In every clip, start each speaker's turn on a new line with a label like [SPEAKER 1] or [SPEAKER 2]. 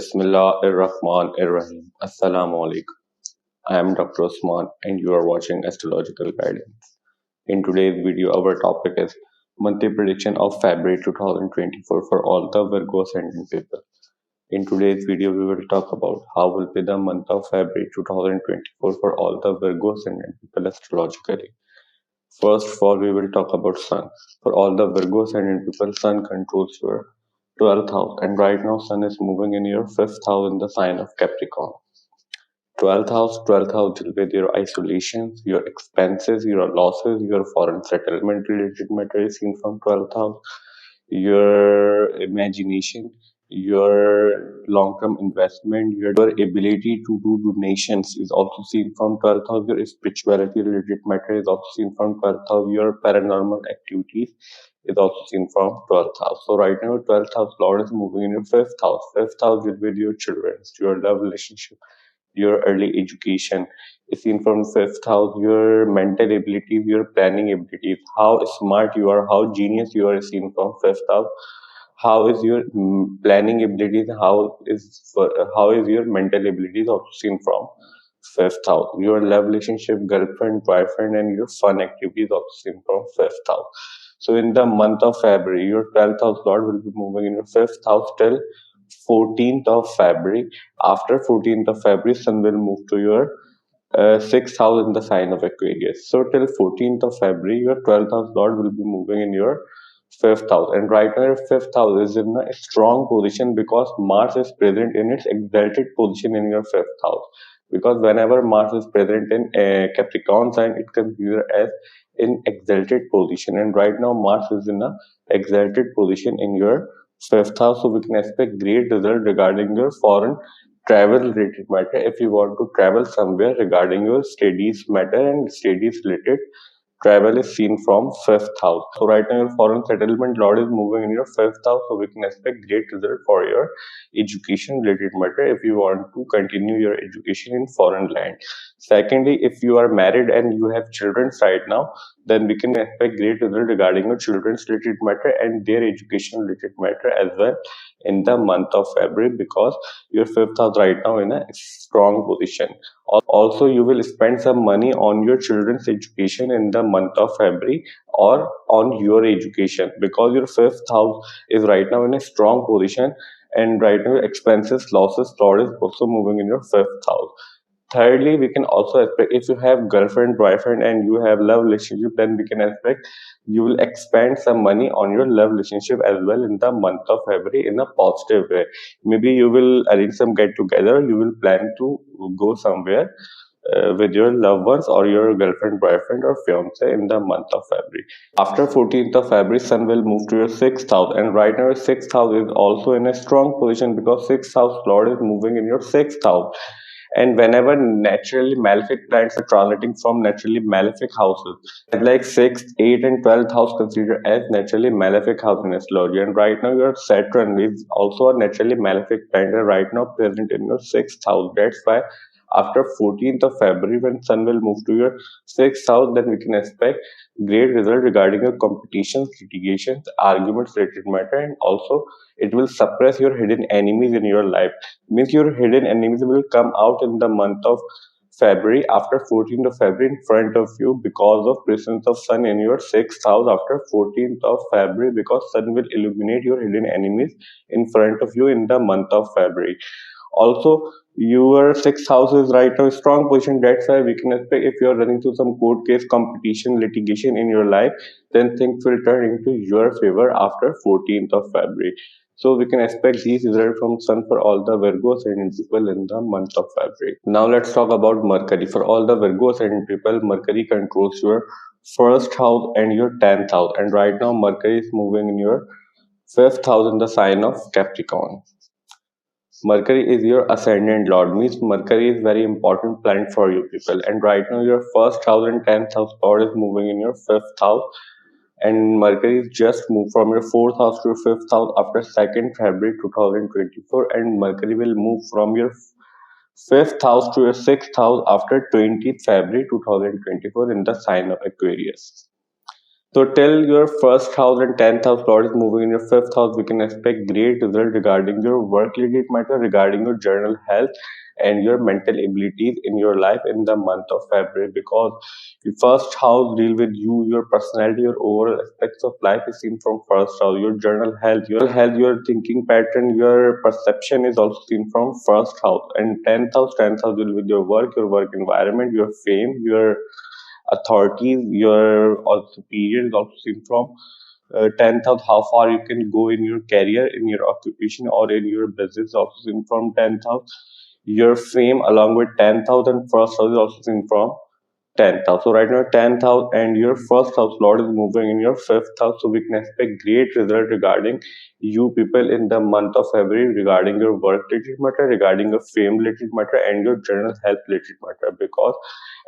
[SPEAKER 1] Bismillahirrahmanirrahim. Assalamu alaikum. I am Dr. Usman and you are watching Astrological Guidance. In today's video, our topic is monthly prediction of February 2024 for all the Virgo Ascendant people. In today's video, we will talk about how will be the month of February 2024 for all the Virgo Ascendant people astrologically. First of all, we will talk about Sun. For all the Virgo Ascendant people, Sun controls your 12th house, and right now Sun is moving in your 5th house in the sign of Capricorn. 12th house deal with your isolations, your expenses, your losses, your foreign settlement related matter is seen from 12th house, your imagination, your long-term investment, your ability to do donations is also seen from 12th house, your spirituality related matter is also seen from 12th house, your paranormal activities is also seen from 12th house. So right now 12th house Lord is moving in your 5th house. 5th house is with your children, your love relationship, your early education is seen from 5th house, your mental abilities, your planning abilities, how smart you are, how genius you are is seen from 5th house. How is your planning abilities, how is your mental abilities also seen from 5th house. Your love relationship, girlfriend, boyfriend and your fun activities also seen from 5th house. So in the month of February, your 12th house Lord will be moving in your 5th house till 14th of February. After 14th of February, Sun will move to your 6th house in the sign of Aquarius. So till 14th of February, your 12th house Lord will be moving in your 5th house. And right now, your 5th house is in a strong position because Mars is present in its exalted position in your 5th house. Because whenever Mars is present in a Capricorn sign, it considered as in exalted position. And right now, Mars is in a exalted position in your 5th house. So we can expect great result regarding your foreign travel related matter if you want to travel somewhere regarding your studies matter and studies related travel is seen from 5th house. So right now your foreign settlement Lord is moving in your 5th house, so we can expect great result for your education related matter if you want to continue your education in foreign land. Secondly, if you are married and you have children right now, then we can expect great result regarding your children's related matter and their education related matter as well in the month of February, because your 5th house right now in a strong position. Also, you will spend some money on your children's education in the month of February or on your education, because your 5th house is right now in a strong position, and right now expenses, losses, Lord is also moving in your 5th house. Thirdly, we can also expect if you have girlfriend, boyfriend, and you have love relationship, then we can expect you will expend some money on your love relationship as well in the month of February in a positive way. Maybe you will arrange some get together, you will plan to go somewhere with your loved ones or your girlfriend, boyfriend, or fiance in the month of February. After 14th of February, Sun will move to your 6th house, and right now your 6th house is also in a strong position because 6th house Lord is moving in your 6th house. And whenever naturally malefic planets are transiting from naturally malefic houses, like 6th, 8th, and 12th house considered as naturally malefic house in astrology. And right now, your Saturn is also a naturally malefic planet, right now present in your 6th house. That's why after 14th of February, when Sun will move to your 6th house, then we can expect great result regarding your competitions, litigations, arguments related matter, and also it will suppress your hidden enemies in your life. Means your hidden enemies will come out in the month of February after 14th of February in front of you because of presence of Sun in your 6th house after 14th of February, because Sun will illuminate your hidden enemies in front of you in the month of February. Also, your 6th house is right now strong position. That's why we can expect if you are running through some court case, competition, litigation in your life, then things will turn into your favor after 14th of February. So we can expect these results from Sun for all the Virgo ascendant people in the month of February. Now let's talk about Mercury. For all the Virgo ascendant people, Mercury controls your 1st house and your 10th house. And right now Mercury is moving in your 5th house in the sign of Capricorn. Mercury is your ascendant lord, means Mercury is very important planet for you people. And right now your 1st house and 10th house lord is moving in your 5th house, and Mercury is just moved from your 4th house to your 5th house after 2nd February 2024, and Mercury will move from your 5th house to your 6th house after 20th February 2024 in the sign of Aquarius. So till your first house and 10th house Lord is moving in your fifth house, we can expect great result regarding your work related matter, regarding your general health and your mental abilities in your life in the month of February, because the first house deal with you, your personality, your overall aspects of life is seen from first house. Your thinking pattern, your perception is also seen from first house. And 10th house deal with your work environment, your fame, your authorities, your superior is also seen from 10th house. How far you can go in your career, in your occupation, or in your business, also seen from 10th house. Your fame along with 10th house and first house is also seen from 10th house. So right now 10th house and your first house Lord is moving in your fifth house. So we can expect great result regarding you people in the month of February, regarding your work related matter, regarding your fame related matter, and your general health related matter. Because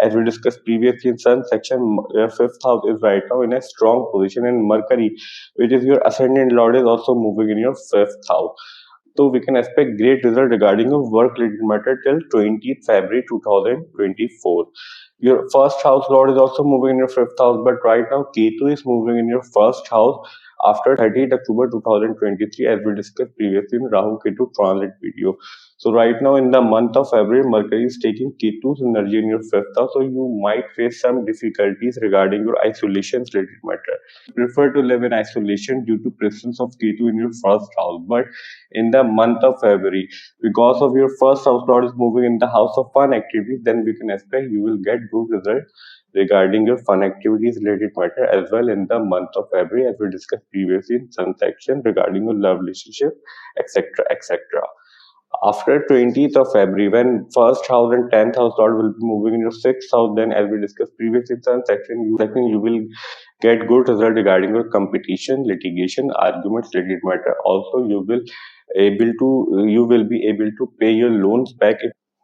[SPEAKER 1] as we discussed previously in sun section, your fifth house is right now in a strong position, and Mercury, which is your ascendant Lord, is also moving in your fifth house. So we can expect great result regarding your work related matter till 20th February 2024. Your first house Lord is also moving in your fifth house, but right now Ketu is moving in your first house after 30th October 2023, as we discussed previously in Rahu Ketu transit video. So right now in the month of February, Mercury is taking Ketu's energy in your fifth house, so you might face some difficulties regarding your isolation related matter. Prefer to live in isolation due to presence of Ketu in your first house, but in the month of February, because of your first house Lord is moving in the house of fun activities, then we can expect you will get good result regarding your fun activities related matter as well in the month of February, as we discussed previously in some section regarding your love relationship, etc. etc. After 20th of February, when first house and 10th house Lord will be moving in your sixth house, then as we discussed previously in some section, you will get good result regarding your competition, litigation, arguments related matter. Also, you will be able to pay your loans back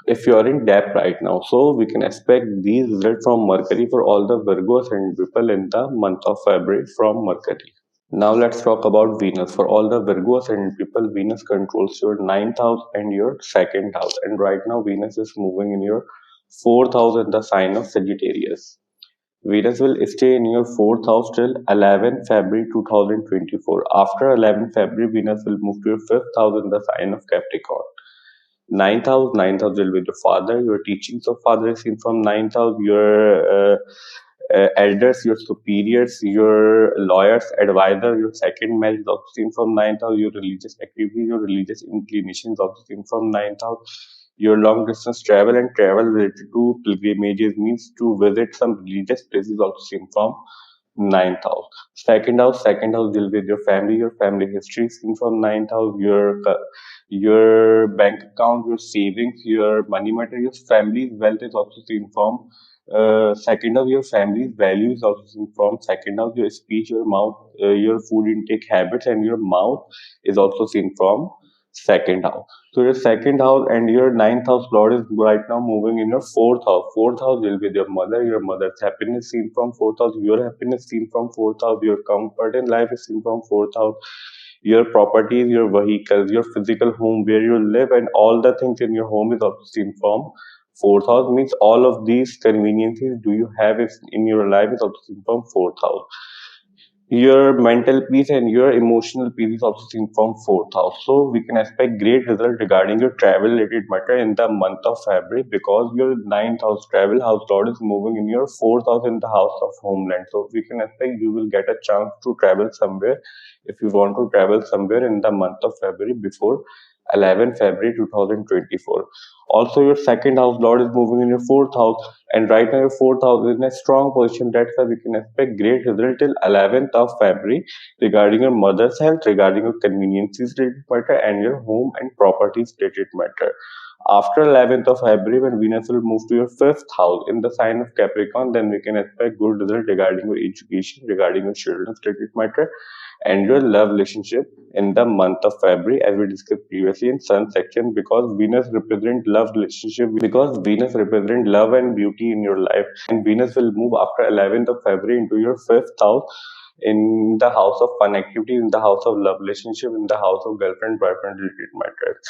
[SPEAKER 1] if you are in debt right now. So we can expect these results from Mercury for all the Virgo ascendant people in the month of February from Mercury. Now let's talk about Venus. For all the Virgo ascendant people, Venus controls your ninth house and your second house. And right now Venus is moving in your fourth house in the sign of Sagittarius. Venus will stay in your fourth house till 11 February 2024. After 11 February, Venus will move to your fifth house in the sign of Capricorn. Ninth house will be your father, your teachings of father is seen from ninth house, your elders, your superiors, your lawyers, advisor, your second marriage is also seen from ninth house, your religious activity, your religious inclinations also seen from ninth house. Your long distance travel and travel related to pilgrimages means to visit some religious places also seen from ninth house. Second house deal with your family history seen from ninth house, your bank account, your savings, your money matter, your family's wealth is also seen from second house. Your family's value is also seen from second house. Your speech, your mouth, your food intake habits, and your mouth is also seen from second house. So your second house and your ninth house Lord is right now moving in your fourth house. Fourth house will be your mother's happiness seen from fourth house, your happiness seen from fourth house, your comfort in life is seen from fourth house, your properties, your vehicles, your physical home where you live, and all the things in your home is also seen from fourth house. Means all of these conveniences do you have is in your life is also seen from fourth house. Your mental peace and your emotional peace is also seen from fourth house. So we can expect great result regarding your travel related matter in the month of February, because your ninth house travel house Lord is moving in your fourth house in the house of homeland. So we can expect you will get a chance to travel somewhere if you want to travel somewhere in the month of February before 11 February 2024. Also, your second house Lord is moving in your fourth house, and right now your fourth house is in a strong position. That's why we can expect great result till 11th of February regarding your mother's health, regarding your conveniences related matter, and your home and properties related matter. After 11th of February, when Venus will move to your fifth house in the sign of Capricorn, then we can expect good result regarding your education, regarding your children's related matter, and your love relationship in the month of February, as we discussed previously in Sun section, because Venus represent love relationship, because Venus represent love and beauty in your life, and Venus will move after 11th of February into your fifth house in the house of fun activities, in the house of love relationship, in the house of girlfriend boyfriend related matters.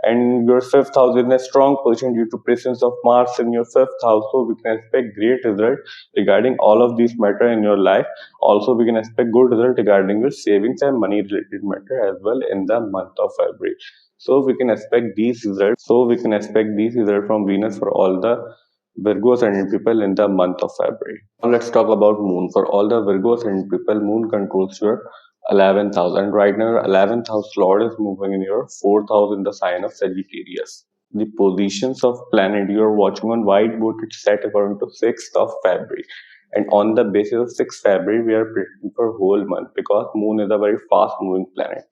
[SPEAKER 1] and your fifth house is in a strong position due to presence of Mars in your fifth house. So we can expect great result regarding all of these matter in your life. Also, we can expect good result regarding your savings and money related matter as well in the month of February. So we can expect these results. So we can expect these results from Venus for all the Virgo ascendant people in the month of February. Now let's talk about Moon. For all the Virgo ascendant people, Moon controls your 11th house, and right now your 11th house Lord is moving in your 4th house in the sign of Sagittarius. The positions of planet you are watching on whiteboard, it's set according to 6th of February. And on the basis of 6th February, we are predicting for whole month because Moon is a very fast moving planet.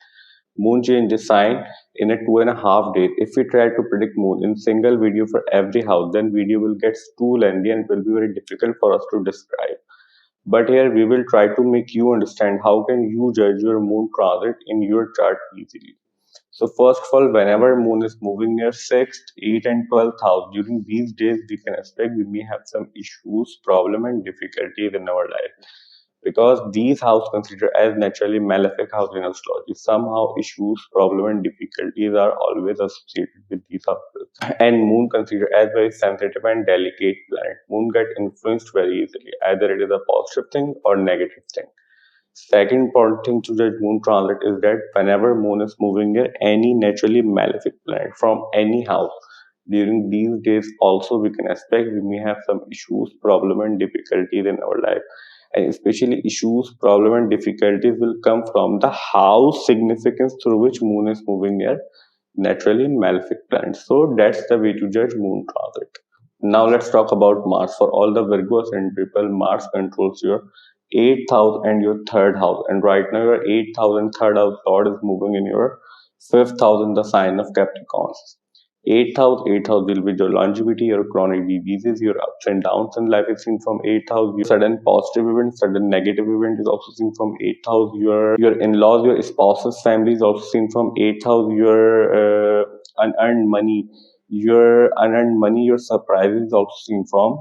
[SPEAKER 1] Moon changes sign in a 2.5 days. If we try to predict Moon in single video for every house, then video will get too lengthy and it will be very difficult for us to describe. But here we will try to make you understand how can you judge your moon transit in your chart easily. So first of all, whenever moon is moving near 6th, 8th and 12th house, during these days we can expect we may have some issues, problem and difficulties in our life. Because these houses considered as naturally malefic house in astrology. Somehow issues, problem and difficulties are always associated with these houses. And moon considered as very sensitive and delicate planet. Moon get influenced very easily. Either it is a positive thing or negative thing. Second important thing to judge moon transit is that whenever moon is moving near any naturally malefic planet from any house, during these days also we can expect we may have some issues, problem and difficulties in our life. And especially issues, problem and difficulties will come from the house significance through which moon is moving near naturally malefic planets. So that's the way to judge moon transit. Now let's talk about Mars. For all the Virgo ascendant people, Mars controls your 8th house and your 3rd house. And right now your 8th house and 3rd house Lord is moving in your 5th house in the sign of Capricorn. 8th house will be your longevity, your chronic diseases, your ups and downs in life is seen from 8th house. Your sudden positive event, sudden negative event is also seen from 8th house. Your in-laws, your spouse's family is also seen from 8th house. Your unearned money, your surprises is also seen from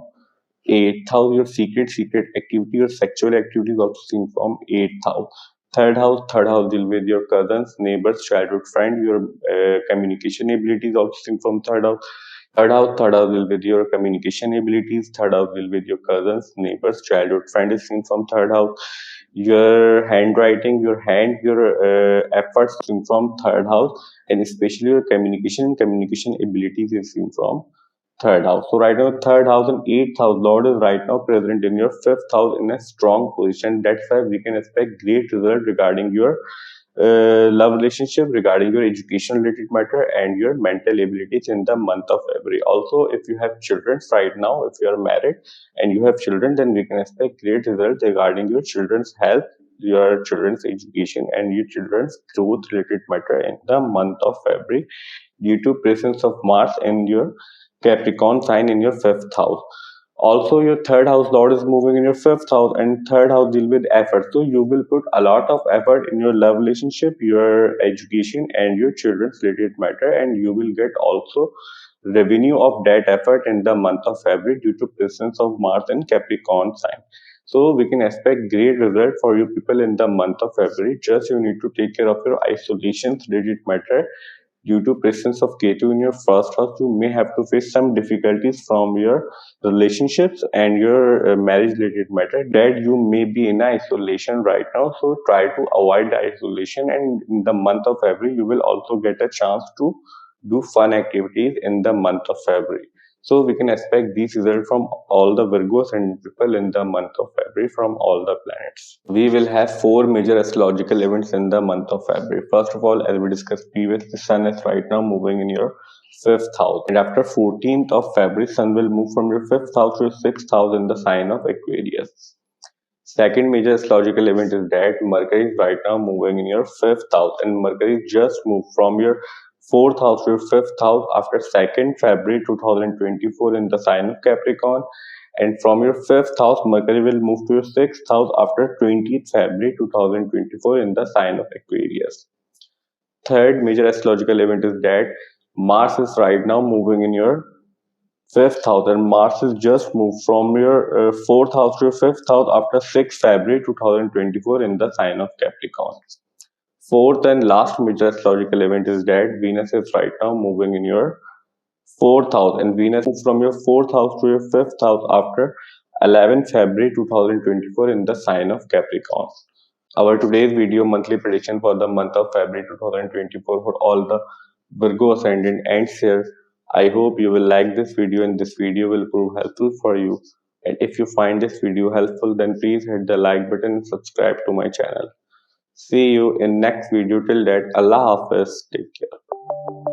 [SPEAKER 1] 8th house. Your secret activity, your sexual activity is also seen from 8th house. Third house deal with your cousins, neighbors, childhood friend. Your communication abilities also seen from third house. Third house deal with your communication abilities. Third house deal with your cousins, neighbors, childhood friend is seen from third house. Your handwriting, your hand, your efforts seen from third house, and especially your communication abilities is seen from third house. So right now, third house and 8th house Lord is right now present in your 5th house in a strong position. That's why we can expect great result regarding your love relationship, regarding your education related matter and your mental abilities in the month of February. Also, if you have children right now, if you are married and you have children, then we can expect great results regarding your children's health, your children's education and your children's growth related matter in the month of February due to presence of Mars in your Capricorn sign in your 5th house. Also, your third house Lord is moving in your 5th house, and third house deal with effort. So you will put a lot of effort in your love relationship, your education, and your children's related matter, and you will get also revenue of that effort in the month of February due to presence of Mars in Capricorn sign. So we can expect great result for you people in the month of February. Just you need to take care of your isolation related matter. Due to presence of Ketu in your first house, you may have to face some difficulties from your relationships and your marriage related matter that you may be in isolation right now. So try to avoid the isolation, and in the month of February, you will also get a chance to do fun activities in the month of February. So we can expect these results from all the Virgos and people in the month of February from all the planets. We will have 4 major astrological events in the month of February. First of all, as we discussed previously, the Sun is right now moving in your 5th house. And after 14th of February, Sun will move from your 5th house to your 6th house in the sign of Aquarius. Second major astrological event is that Mercury is right now moving in your 5th house, and Mercury just moved from your 4th house to your 5th house after 2nd February 2024 in the sign of Capricorn. And from your 5th house, Mercury will move to your 6th house after 20th February 2024 in the sign of Aquarius. Third major astrological event is that Mars is right now moving in your 5th house, and Mars is just moved from your 4th house to your 5th house after 6th February 2024 in the sign of Capricorn. Fourth and last major astrological event is that Venus is right now moving in your fourth house, and Venus moves from your fourth house to your fifth house after 11 February 2024 in the sign of Capricorn. Our today's video monthly prediction for the month of February 2024 for all the Virgo Ascendant and Shares. I hope you will like this video and this video will prove helpful for you. And if you find this video helpful, then please hit the like button and subscribe to my channel. See you in next video. Till that, Allah Hafiz. Take care.